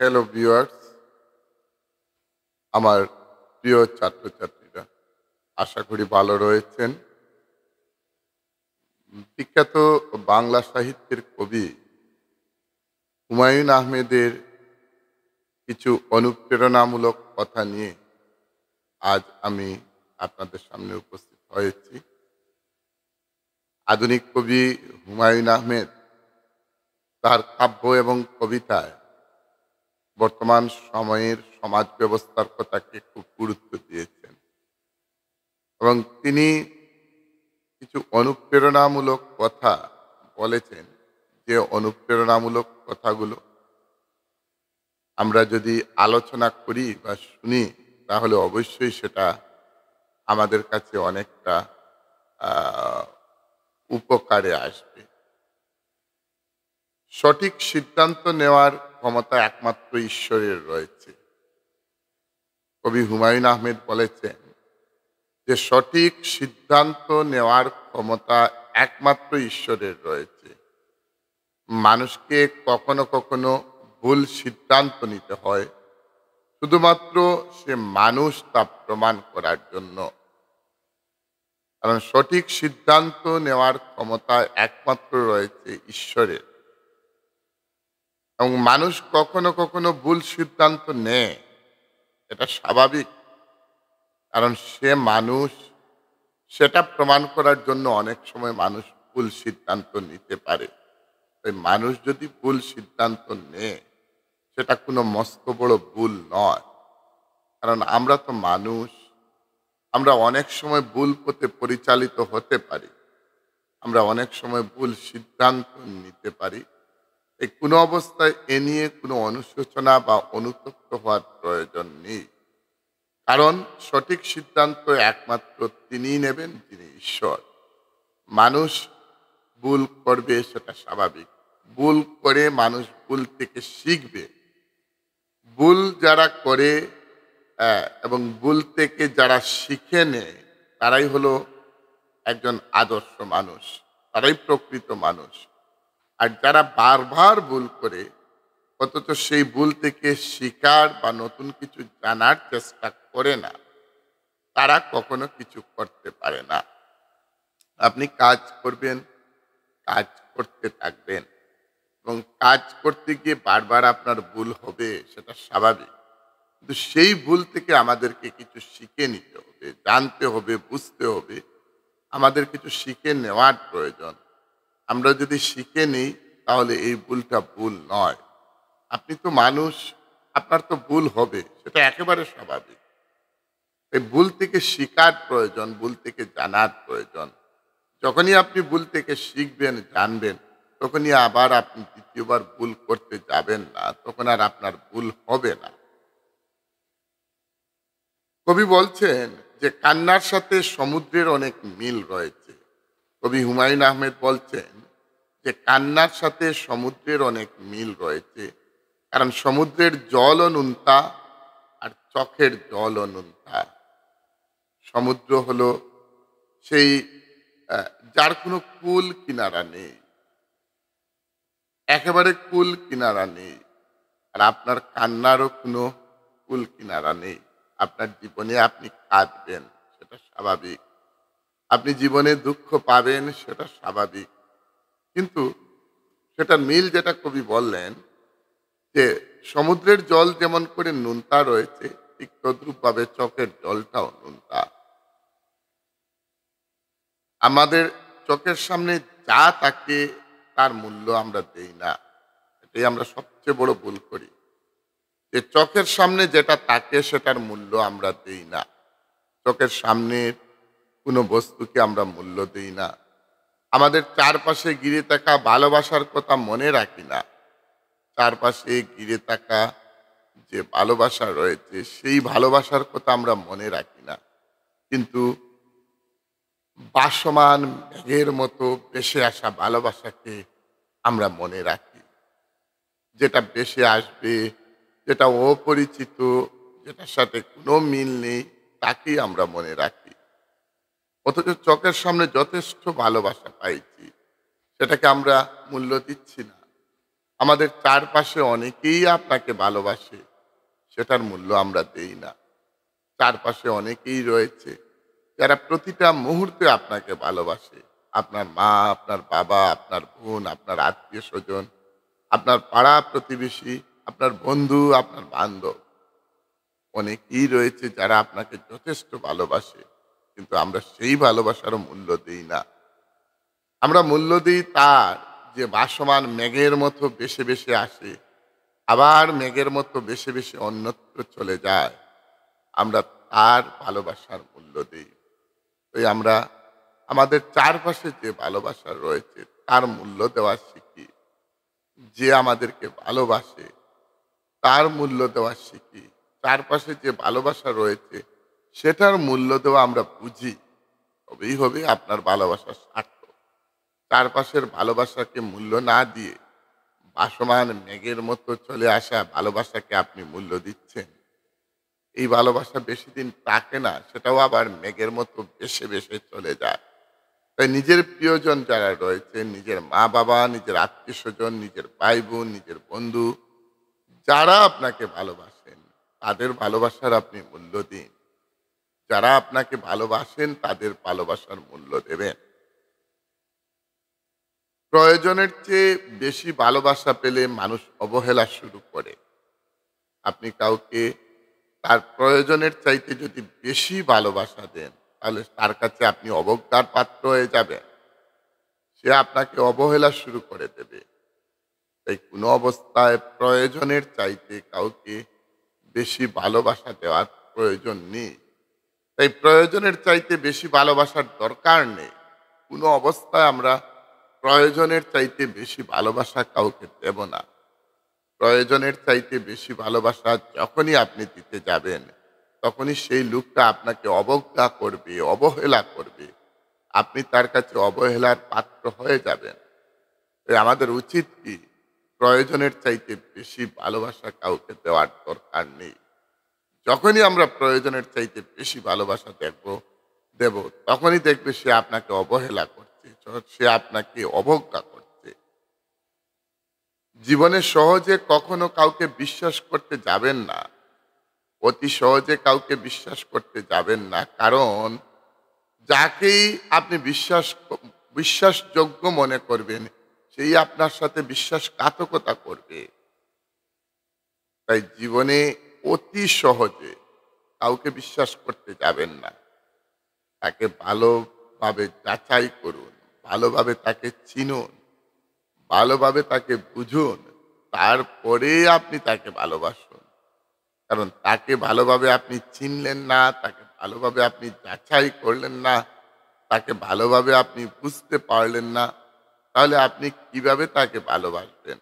Hello viewers, আমার প্রিয় ছাত্রছাত্রীরা, আশা করি ভালো রয়েছেন। বিখ্যাত বাংলা সাহিত্যের কবি হুমায়ূন আহমেদের কিছু অনুপ্রেরণামূলক কথা নিয়ে আজ আমি আপনাদের সামনে উপস্থিত হয়েছি। আধুনিক কবি হুমায়ূন আহমেদ তার কাব্য এবং কবিতায় বর্তমান সময়ের সমাজ ব্যবস্থার কথাকে খুব গুরুত্ব দিয়েছেন এবং তিনি কিছু অনুপ্রেরণামূলক কথা বলেছেন। যে অনুপ্রেরণামূলক কথাগুলো আমরা যদি আলোচনা করি বা শুনি, তাহলে অবশ্যই সেটা আমাদের কাছে অনেকটা আহ, উপকারে আসবে। সঠিক সিদ্ধান্ত নেওয়ার ক্ষমতা একমাত্র ঈশ্বরের রয়েছে। কবি হুমায়ূন আহমেদ বলেছেন যে সঠিক সিদ্ধান্ত নেওয়ার ক্ষমতা একমাত্র ঈশ্বরের রয়েছে। মানুষকে কখনো কখনো ভুল সিদ্ধান্ত নিতে হয়, শুধুমাত্র সে মানুষ তা প্রমাণ করার জন্য। কারণ সঠিক সিদ্ধান্ত নেওয়ার ক্ষমতা একমাত্র রয়েছে ঈশ্বরের, এবং মানুষ কখনো কখনো ভুল সিদ্ধান্ত নেয়, এটা স্বাভাবিক। কারণ সে মানুষ, সেটা প্রমাণ করার জন্য অনেক সময় মানুষ ভুল সিদ্ধান্ত নিতে পারে। তাই মানুষ যদি ভুল সিদ্ধান্ত নেয়, সেটা কোনো মস্ত বড় ভুল নয়। কারণ আমরা তো মানুষ, আমরা অনেক সময় ভুল পথে পরিচালিত হতে পারি, আমরা অনেক সময় ভুল সিদ্ধান্ত নিতে পারি। এই কোনো অবস্থায় এ নিয়ে কোনো অনুশোচনা বা অনুতপ্ত হওয়ার প্রয়োজন নেই। কারণ সঠিক সিদ্ধান্ত একমাত্র তিনিই নেবেন, যিনি ঈশ্বর। মানুষ ভুল করবে, সেটা স্বাভাবিক। ভুল করে মানুষ ভুল থেকে শিখবে। ভুল যারা করে এবং ভুল থেকে যারা শিখে নেয়, তারাই হলো একজন আদর্শ মানুষ, তারাই প্রকৃত মানুষ। আর যারা বারবার ভুল করে অথচ সেই ভুল থেকে শিকার বা নতুন কিছু জানার চেষ্টা করে না, তারা কখনো কিছু করতে পারে না। আপনি কাজ করবেন, কাজ করতে থাকবেন, এবং কাজ করতে গিয়ে বারবার আপনার ভুল হবে, সেটা স্বাভাবিক। কিন্তু সেই ভুল থেকে আমাদেরকে কিছু শিখে নিতে হবে, জানতে হবে, বুঝতে হবে। আমাদের কিছু শিখে নেওয়ার প্রয়োজন। আমরা যদি শিখে নিই, তাহলে এই ভুলটা ভুল নয়। আপনি তো মানুষ, আপনার তো ভুল হবে, সেটা একেবারে স্বাভাবিক। এই ভুল থেকে শিকার প্রয়োজন, ভুল থেকে জানার প্রয়োজন। যখনই আপনি ভুল থেকে শিখবেন, জানবেন, তখনই আবার আপনি দ্বিতীয়বার ভুল করতে যাবেন না, তখন আর আপনার ভুল হবে না। কবি বলছেন যে কান্নার সাথে সমুদ্রের অনেক মিল রয়েছে। কবি হুমায়ূন আহমেদ বলছেন যে কান্নার সাথে সমুদ্রের অনেক মিল রয়েছে। কারণ সমুদ্রের জলও নুনতা, আর চোখের জলও নুনতা। সমুদ্র হলো সেই আহ, যার কোনো কুল কিনারা নেই, একেবারে কুল কিনারা নেই। আর আপনার কান্নারও কোনো কুল কিনারা নেই। আপনার জীবনে আপনি কাঁদবেন, সেটা স্বাভাবিক। আপনি জীবনে দুঃখ পাবেন, সেটা স্বাভাবিক। কিন্তু সেটার মিল যেটা কবি বললেন, যে সমুদ্রের জল যেমন করে নুনতা রয়েছে, ঠিক তদ্রূপভাবে চোখের জলটাও নুনতা। আমাদের চোখের সামনে যা থাকে, তার মূল্য আমরা দেই না। এটাই আমরা সবচেয়ে বড় ভুল করি, যে চোখের সামনে যেটা থাকে সেটার মূল্য আমরা দেই না। চোখের সামনের কোনো বস্তুকে আমরা মূল্য দেই না। আমাদের চারপাশে ঘিরে থাকা ভালোবাসার কথা মনে রাখি না। চারপাশে ঘিরে থাকা যে ভালোবাসা রয়েছে, সেই ভালোবাসার কথা আমরা মনে রাখি না। কিন্তু বাসমান মেঘের মতো ভেসে আসা ভালোবাসাকে আমরা মনে রাখি। যেটা ভেসে আসবে, যেটা অপরিচিত, যেটার সাথে কোনো মিল নেই, তাকেই আমরা মনে রাখি। অথচ চোখের সামনে যথেষ্ট ভালোবাসা পাইছি, সেটাকে আমরা মূল্য দিচ্ছি না। আমাদের চারপাশে অনেকেই আপনাকে ভালোবাসে, সেটার মূল্য আমরা দেই না। চারপাশে অনেকেই রয়েছে যারা প্রতিটা মুহূর্তে আপনাকে ভালোবাসে। আপনার মা, আপনার বাবা, আপনার বোন, আপনার আত্মীয়-স্বজন, আপনার পাড়া প্রতিবেশী, আপনার বন্ধু, আপনার বান্ধব। অনেকেই রয়েছে যারা আপনাকে যথেষ্ট ভালোবাসে। কিন্তু আমরা সেই ভালোবাসারও মূল্য দেই না। আমরা মূল্য দিই তার যে ভাসমান মেঘের মতো ভেসে, ভেসে আসে, আবার মেঘের মতো ভেসে, ভেসে অন্যত্র চলে যায়। আমরা তার ভালোবাসার মূল্য দিই। তাই আমরা আমাদের চারপাশে যে ভালোবাসা রয়েছে তার মূল্য দেওয়া শিখি। যে আমাদেরকে ভালোবাসে তার মূল্য দেওয়া শিখি। চারপাশে যে ভালোবাসা রয়েছে সেটার মূল্য দেওয়া আমরা বুঝি। তবেই হবে আপনার ভালোবাসা সার্থক। চারপাশের ভালোবাসাকে মূল্য না দিয়ে ভাসমান মেঘের মতো চলে আসা ভালোবাসাকে আপনি মূল্য দিচ্ছেন। এই ভালোবাসা বেশি দিন থাকে না, সেটাও আবার মেঘের মতো ভেসে ভেসে চলে যায়। তাই নিজের প্রিয়জন যারা রয়েছে, নিজের মা বাবা, নিজের আত্মীয় স্বজন, নিজের ভাই বোন, নিজের বন্ধু, যারা আপনাকে ভালোবাসেন তাদের ভালোবাসার আপনি মূল্য দিন। যারা আপনাকে ভালোবাসেন তাদের ভালোবাসার মূল্য দেবেন। প্রয়োজনের চেয়ে বেশি ভালোবাসা পেলে মানুষ অবহেলা শুরু করে। আপনি কাউকে তার প্রয়োজনের চাইতে যদি বেশি ভালোবাসা দেন, তাহলে তার কাছে আপনি অবজ্ঞার পাত্র হয়ে যাবেন। সে আপনাকে অবহেলা শুরু করে দেবে। তাই কোনো অবস্থায় প্রয়োজনের চাইতে কাউকে বেশি ভালোবাসা দেওয়ার প্রয়োজন নেই। তাই প্রয়োজনের চাইতে বেশি ভালোবাসার দরকার নেই। কোনো অবস্থায় আমরা প্রয়োজনের চাইতে বেশি ভালোবাসা কাউকে দেব না। প্রয়োজনের চাইতে বেশি ভালোবাসা যখনই আপনি দিতে যাবেন, তখনই সেই লোকটা আপনাকে অবজ্ঞা করবে, অবহেলা করবে। আপনি তার কাছে অবহেলার পাত্র হয়ে যাবেন। তাই আমাদের উচিত কি? প্রয়োজনের চাইতে বেশি ভালোবাসা কাউকে দেওয়ার দরকার নেই। যখনই আমরা প্রয়োজনের চাইতে বেশি ভালোবাসা দেব, তখনই দেখবে সে আপনাকে অবহেলা করছে, সে আপনাকে অবজ্ঞা করছে। জীবনে সহজে কখনো কাউকে বিশ্বাস করতে যাবেন না। অতি সহজে কাউকে বিশ্বাস করতে যাবেন না। কারণ যাকেই আপনি বিশ্বাসযোগ্য মনে করবেন, সেই আপনার সাথে বিশ্বাসঘাতকতা করবে। তাই জীবনে অতি সহজে কাউকে বিশ্বাস করতে যাবেন না। তাকে ভালোভাবে যাচাই করুন, ভালোভাবে তাকে চিনুন, ভালোভাবে তাকে বুঝুন, তারপরে আপনি তাকে ভালোবাসুন। কারণ তাকে ভালোভাবে আপনি চিনলেন না, তাকে ভালোভাবে আপনি যাচাই করলেন না, তাকে ভালোভাবে আপনি বুঝতে পারলেন না, তাহলে আপনি কিভাবে তাকে ভালোবাসবেন?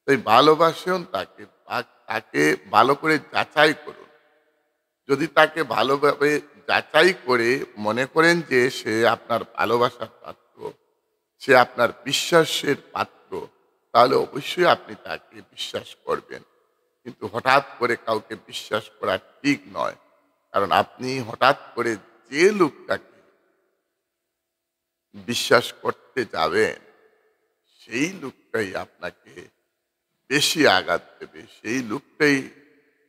তাই ভালোবাসুন তাকে, তাকে ভালো করে যাচাই করুন। যদি তাকে ভালোভাবে যাচাই করে মনে করেন যে সে আপনার ভালোবাসার পাত্র, সে আপনার বিশ্বাসের পাত্র, তাহলে অবশ্যই আপনি তাকে বিশ্বাস করবেন। কিন্তু হঠাৎ করে কাউকে বিশ্বাস করা ঠিক নয়। কারণ আপনি হঠাৎ করে যে লোকটাকে বিশ্বাস করতে যাবেন, সেই লোকটাই আপনাকে বেশি আঘাত দেবে। সেই লোকটাই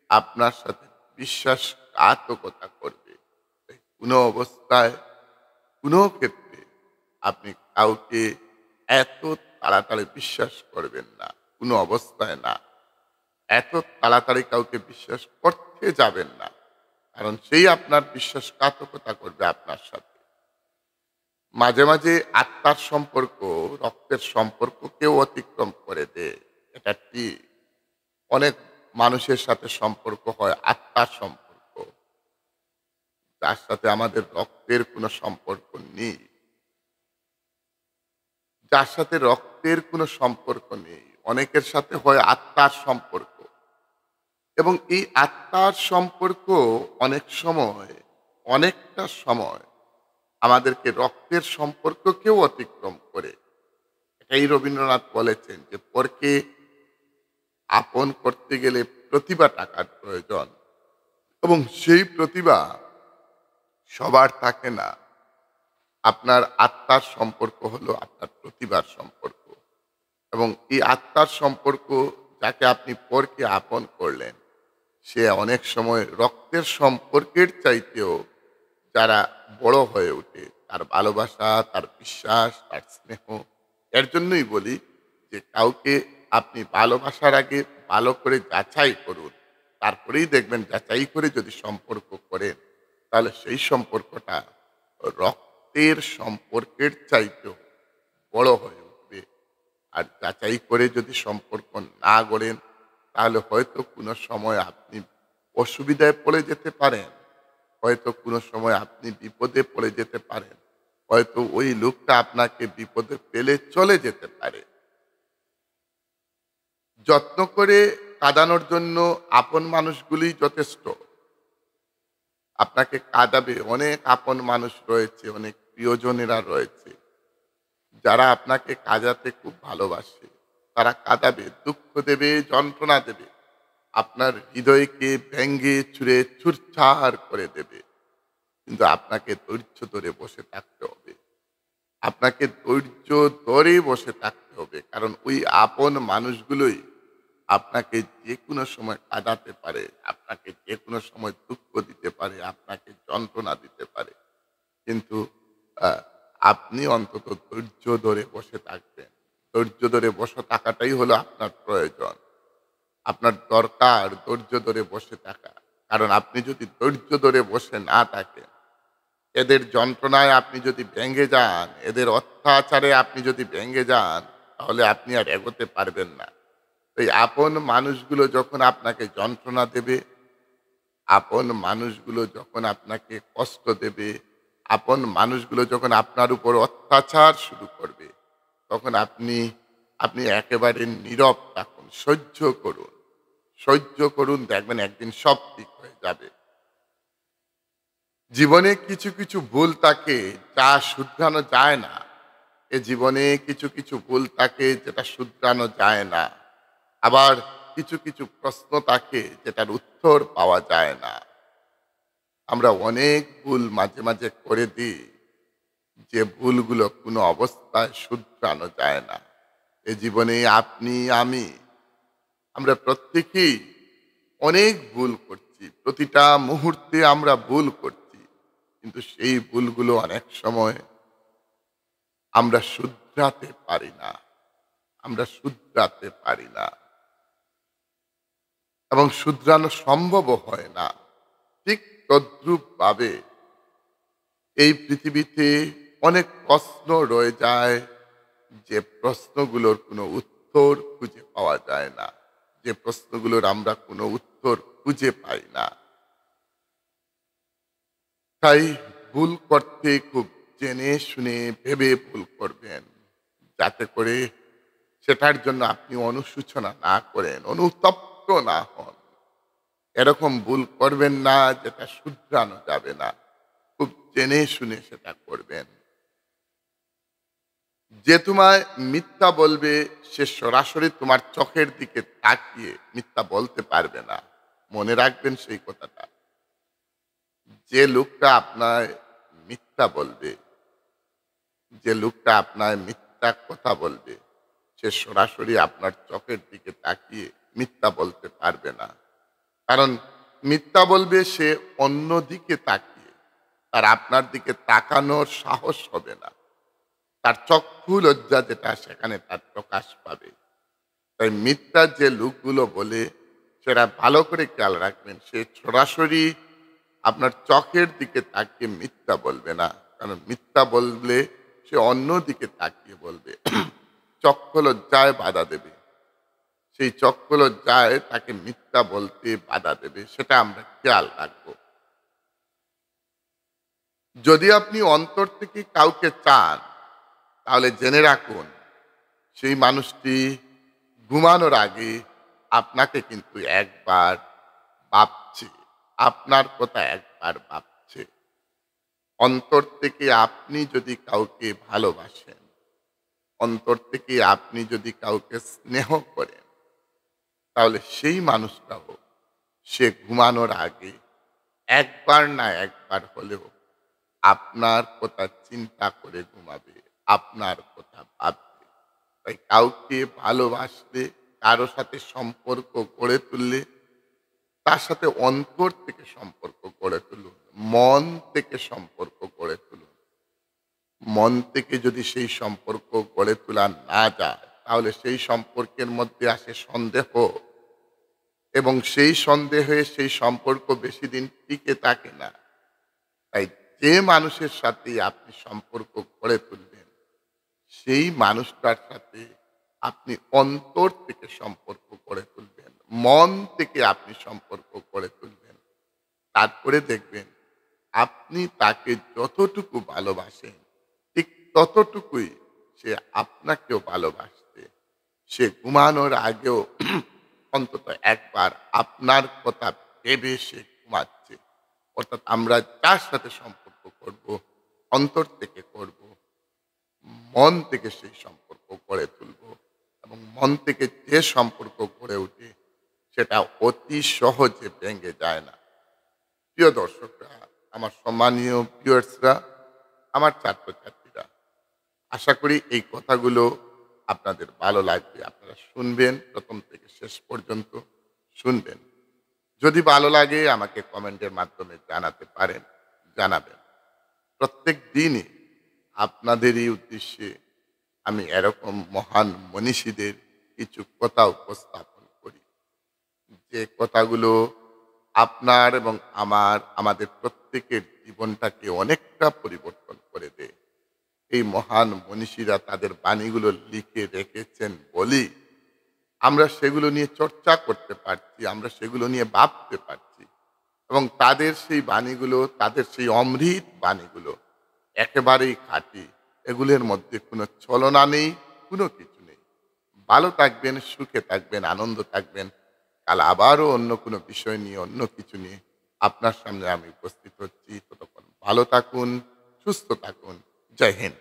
আপনার সাথে বিশ্বাসঘাতকতা করবে। তাই কোনো অবস্থায়, কোনো ক্ষেত্রে আপনি কাউকে এত তাড়াতাড়ি বিশ্বাস করবেন না। কোনো অবস্থায় না। এত তাড়াতাড়ি কাউকে বিশ্বাস করতে যাবেন না। কারণ সেই আপনার বিশ্বাসঘাতকতা করবে আপনার সাথে। মাঝে, মাঝে আত্মার সম্পর্ক, রক্তের সম্পর্ককেও অতিক্রম করে দেয়। এটা ঠিক। অনেক মানুষের সাথে সম্পর্ক হয় আত্মার সম্পর্ক। যার সাথে আমাদের রক্তের কোনো সম্পর্ক নেই। যার সাথে রক্তের কোনো সম্পর্ক নেই। অনেকের সাথে হয় আত্মার সম্পর্ক। এবং এই আত্মার সম্পর্ক অনেক সময়, অনেকটা সময় আমাদেরকে রক্তের সম্পর্ককেও অতিক্রম করে। এটাই রবীন্দ্রনাথ বলেছেন যে, "পরকে আপন করতে গেলে প্রতিভা টাকার প্রয়োজন এবং সেই প্রতিভা সবার থাকে না। আপনার আত্মার সম্পর্ক হলো আপনার প্রতিভার সম্পর্ক এবং এই আত্মার সম্পর্ক, যাকে আপনি পরকে আপন করলেন, সে অনেক সময় রক্তের সম্পর্কের চাইতেও যারা বড় হয়ে ওঠে, তার ভালোবাসা, তার বিশ্বাস, তার স্নেহ। এর জন্যই বলি যে কাউকে আপনি ভালোবাসার আগে ভালো করে যাচাই করুন। তারপরেই দেখবেন, যাচাই করে যদি সম্পর্ক করেন, তাহলে সেই সম্পর্কটা রক্তের সম্পর্কের চাইতেও বড় হয়ে উঠবে। আর যাচাই করে যদি সম্পর্ক না গড়েন, তাহলে হয়তো কোনো সময় আপনি অসুবিধায় পড়ে যেতে পারেন, হয়তো কোনো সময় আপনি বিপদে পড়ে যেতে পারেন, হয়তো ওই লোকটা আপনাকে বিপদে ফেলে চলে যেতে পারে। যত্ন করে কাঁদানোর জন্য আপন মানুষগুলি যথেষ্ট। আপনাকে কাঁদাবে, অনেক আপন মানুষ রয়েছে, অনেক প্রিয়জনেরা রয়েছে, যারা আপনাকে কাঁদাতে খুব ভালোবাসে। তারা কাঁদাবে, দুঃখ দেবে, যন্ত্রণা দেবে, আপনার হৃদয়কে ভেঙ্গে চুরে চুরচার করে দেবে। কিন্তু আপনাকে ধৈর্য ধরে বসে থাকতে হবে। আপনাকে ধৈর্য ধরে বসে থাকতে হবে। কারণ ওই আপন মানুষগুলোই আপনাকে যেকোনো সময় কাঁদাতে পারে, আপনাকে যেকোনো সময় দুঃখ দিতে পারে, আপনাকে যন্ত্রণা দিতে পারে। কিন্তু আ আপনি অন্তত ধৈর্য ধরে বসে থাকবেন। ধৈর্য ধরে বসে থাকাটাই হলো আপনার প্রয়োজন। আপনার দরকার ধৈর্য ধরে বসে থাকা। কারণ আপনি যদি ধৈর্য ধরে বসে না থাকেন, এদের যন্ত্রণায় আপনি যদি ভেঙে যান, এদের অত্যাচারে আপনি যদি ভেঙে যান, তাহলে আপনি আর এগোতে পারবেন না। এই আপন মানুষগুলো যখন আপনাকে যন্ত্রণা দেবে, আপন মানুষগুলো যখন আপনাকে কষ্ট দেবে, আপন মানুষগুলো যখন আপনার উপর অত্যাচার শুরু করবে, তখন আপনি আপনি একেবারে নীরব থাকুন, সহ্য করুন। সহ্য করুন, দেখবেন একদিন সব ঠিক হয়ে যাবে। জীবনে কিছু, কিছু ভুল থাকে যা শুধরানো যায় না। এ জীবনে কিছু, কিছু ভুল থাকে যেটা শুধরানো যায় না। আবার কিছু, কিছু প্রশ্ন থাকে যেটার উত্তর পাওয়া যায় না। আমরা অনেক ভুল মাঝে, মাঝে করে দিই, যে ভুলগুলো কোনো অবস্থায় শুধরানো যায় না। এ জীবনে আপনি, আমি, আমরা প্রত্যেকেই অনেক ভুল করছি। প্রতিটা মুহূর্তে আমরা ভুল করছি। কিন্তু সেই ভুলগুলো অনেক সময় আমরা শুধরাতে পারি না। আমরা শুধরাতে পারি না এবং শুধরানো সম্ভবও হয় না। ঠিক তদ্রূপভাবে এই পৃথিবীতে অনেক প্রশ্ন রয়ে যায়, যে প্রশ্নগুলোর কোনো উত্তর খুঁজে পাওয়া যায় না। যে প্রশ্নগুলোর আমরা কোনো উত্তর খুঁজে পাই না। তাই ভুল করতে খুব জেনে শুনে ভেবে ভুল করবেন, যাতে করে সেটার জন্য আপনি অনুশোচনা না করেন, অনুতপ্ত না হন। এরকম ভুল করবেন না যেটা শুধরানো যাবে না। খুব জেনে শুনে সেটা করবেন। যে তোমায় মিথ্যা বলবে, সে সরাসরি তোমার চোখের দিকে তাকিয়ে মিথ্যা বলতে পারবে না। মনে রাখবেন সেই কথাটা। যে লোকটা আপনায় মিথ্যা বলবে, যে লোকটা আপনায় মিথ্যা কথা বলবে, সে সরাসরি আপনার চোখের দিকে তাকিয়ে মিথ্যা বলতে পারবে না। কারণ মিথ্যা বলবে সে অন্য দিকে তাকিয়ে, তার আপনার দিকে তাকানোর সাহস হবে না। তার চক্ষু লজ্জা যেটা, সেখানে তার প্রকাশ পাবে। তাই মিথ্যা যে লোকগুলো বলে, সেটা ভালো করে খেয়াল রাখবেন। সে সরাসরি আপনার চোখের দিকে তাকিয়ে মিথ্যা বলবে না। কারণ মিথ্যা বললে সে অন্য দিকে তাকিয়ে বলবে। চক্ষু লজ্জায় বাধা দেবে। সেই চক্ষু লজ্জায় তাকে মিথ্যা বলতে বাধা দেবে। সেটা আমরা খেয়াল রাখবো। যদি আপনি অন্তর থেকে কাউকে চান, তাহলে জেনে রাখুন, সেই মানুষটি ঘুমানোর আগে আপনাকে কিন্তু একবার ভাবছে, আপনার কথা একবার ভাবছে। অন্তর থেকে আপনি যদি কাউকে ভালোবাসেন, অন্তর থেকে আপনি যদি কাউকে স্নেহ করেন, তাহলে সেই মানুষটাও সে ঘুমানোর আগে একবার না একবার হলেও আপনার কথা চিন্তা করে ঘুমাবে, আপনার কথা ভাববে। তাই কাউকে ভালোবাসলে, কারো সাথে সম্পর্ক গড়ে তুললে, তার সাথে অন্তর থেকে সম্পর্ক গড়ে তুলুন। মন থেকে সম্পর্ক গড়ে তুলুন। মন থেকে যদি সেই সম্পর্ক গড়ে তোলা না যায়, তাহলে সেই সম্পর্কের মধ্যে আসে সন্দেহ, এবং সেই সন্দেহে সেই সম্পর্ক বেশি দিন টিকে থাকে না। তাই যে মানুষের সাথে আপনি সম্পর্ক গড়ে তুলবেন, সেই মানুষটার সাথে আপনি অন্তর থেকে সম্পর্ক গড়ে তুলবেন। মন থেকে আপনি সম্পর্ক গড়ে তুলবেন। তারপরে দেখবেন আপনি তাকে যতটুকু ভালোবাসেন, ঠিক ততটুকুই সে আপনাকেও ভালোবাসবে। সে ঘুমানোর আগেও অন্তত একবার আপনার কথা ভেবে সে ঘুমাচ্ছে। অর্থাৎ আমরা যার সাথে সম্পর্ক করব, অন্তর থেকে করব, মন থেকে সেই সম্পর্ক গড়ে তুলব, এবং মন থেকে যে সম্পর্ক গড়ে ওঠে সেটা অতি সহজে ভেঙে যায় না। প্রিয় দর্শকরা, আমার সম্মানীয় ভিউয়ার্সরা, আমার ছাত্রছাত্রীরা, আশা করি এই কথাগুলো আপনাদের ভালো লাগবে। আপনারা শুনবেন, প্রথম থেকে শেষ পর্যন্ত শুনবেন। যদি ভালো লাগে আমাকে কমেন্টের মাধ্যমে জানাতে পারেন, জানাবেন। প্রত্যেক দিনই আপনাদেরই উদ্দেশ্যে আমি এরকম মহান মনীষীদের কিছু কথা উপস্থাপন করি, যে কথাগুলো আপনার এবং আমাদের প্রত্যেকের জীবনটাকে অনেকটা পরিবর্তন করে দেয়। এই মহান মনীষীরা তাদের বাণীগুলো লিখে রেখেছেন বলেই আমরা সেগুলো নিয়ে চর্চা করতে পারছি, আমরা সেগুলো নিয়ে ভাবতে পারছি, এবং তাদের সেই বাণীগুলো, তাদের সেই অমৃত বাণীগুলো একেবারেই খাঁটি। এগুলোর মধ্যে কোনো ছলনা নেই, কোনো কিছু নেই। ভালো থাকবেন, সুখে থাকবেন, আনন্দ থাকবেন। কাল আবারও অন্য কোনো বিষয় নিয়ে, অন্য কিছু নিয়ে আপনার সামনে আমি উপস্থিত হচ্ছি। ততক্ষণ ভালো থাকুন, সুস্থ থাকুন। জয় হিন্দ।